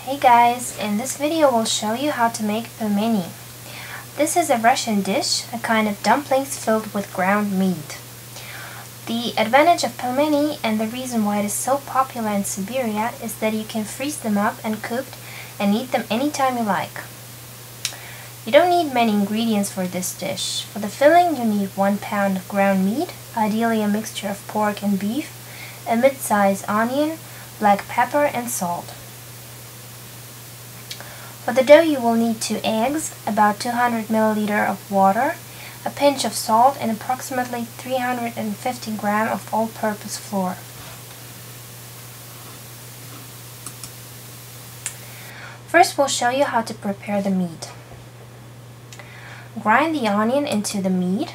Hey guys, in this video we'll show you how to make pelmeni. This is a Russian dish, a kind of dumplings filled with ground meat. The advantage of pelmeni and the reason why it is so popular in Siberia is that you can freeze them up and cooked and eat them anytime you like. You don't need many ingredients for this dish. For the filling you need 1 pound of ground meat, ideally a mixture of pork and beef, a mid-sized onion, black pepper and salt. For the dough you will need 2 eggs, about 200 ml of water, a pinch of salt and approximately 350 grams of all-purpose flour. First we'll show you how to prepare the meat. Grind the onion into the meat.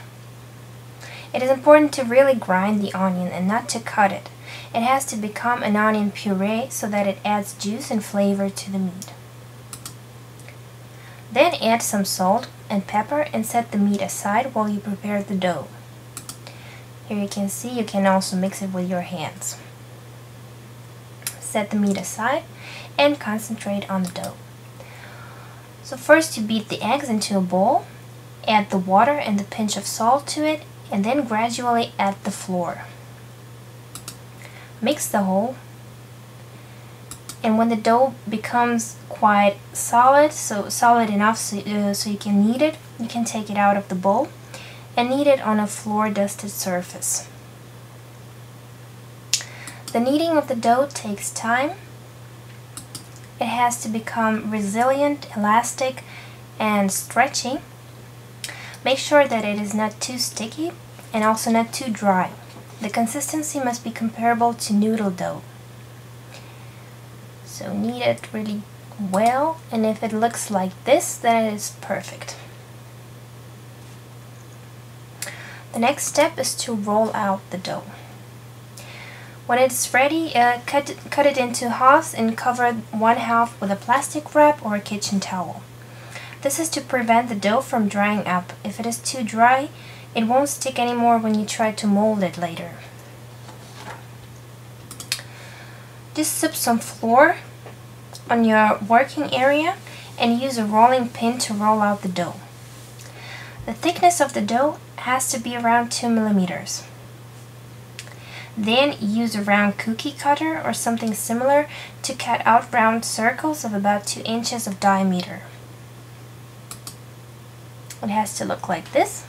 It is important to really grind the onion and not to cut it. It has to become an onion puree so that it adds juice and flavor to the meat. Then add some salt and pepper and set the meat aside while you prepare the dough. Here you can see you can also mix it with your hands. Set the meat aside and concentrate on the dough. So first you beat the eggs into a bowl, add the water and the pinch of salt to it, and then gradually add the flour. Mix the whole. And when the dough becomes quite solid, so solid enough so you can knead it, you can take it out of the bowl and knead it on a flour-dusted surface. The kneading of the dough takes time. It has to become resilient, elastic, and stretchy. Make sure that it is not too sticky and also not too dry. The consistency must be comparable to noodle dough. So knead it really well, and if it looks like this, then it is perfect. The next step is to roll out the dough. When it's ready, cut it into halves and cover one half with a plastic wrap or a kitchen towel. This is to prevent the dough from drying up. If it is too dry, it won't stick anymore when you try to mold it later. Just sip some flour on your working area and use a rolling pin to roll out the dough. The thickness of the dough has to be around 2 millimeters. Then use a round cookie cutter or something similar to cut out round circles of about 2 inches of diameter. It has to look like this.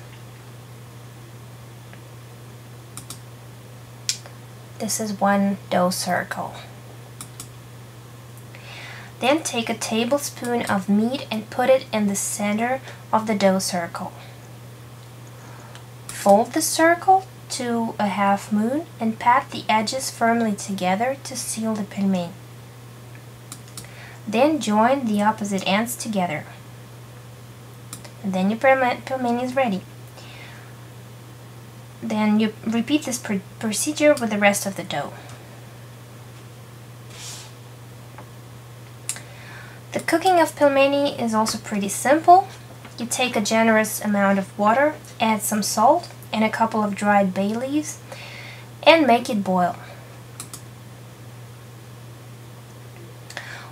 This is one dough circle. Then take a tablespoon of meat and put it in the center of the dough circle. Fold the circle to a half moon and pat the edges firmly together to seal the pelmeni. Then join the opposite ends together. And then your pelmeni is ready. Then you repeat this procedure with the rest of the dough. The cooking of pelmeni is also pretty simple. You take a generous amount of water, add some salt and a couple of dried bay leaves, and make it boil.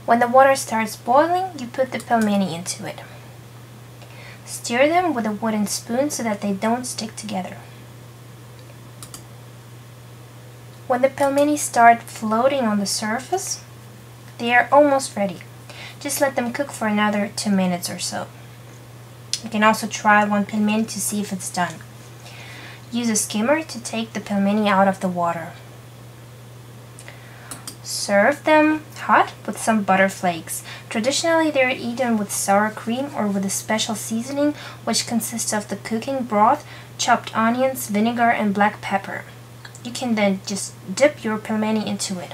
When the water starts boiling, you put the pelmeni into it. Stir them with a wooden spoon so that they don't stick together. When the pelmeni start floating on the surface, they are almost ready. Just let them cook for another 2 minutes or so. You can also try one pelmeni to see if it's done. Use a skimmer to take the pelmeni out of the water. Serve them hot with some butter flakes. Traditionally they are eaten with sour cream or with a special seasoning which consists of the cooking broth, chopped onions, vinegar and black pepper. You can then just dip your pelmeni into it.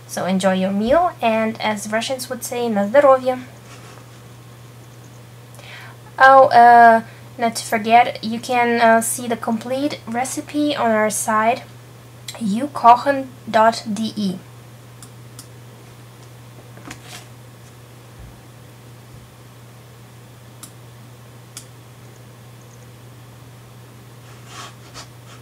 So enjoy your meal, and as Russians would say, na zdоровье. Oh, not to forget, you can see the complete recipe on our site, ukochen.de.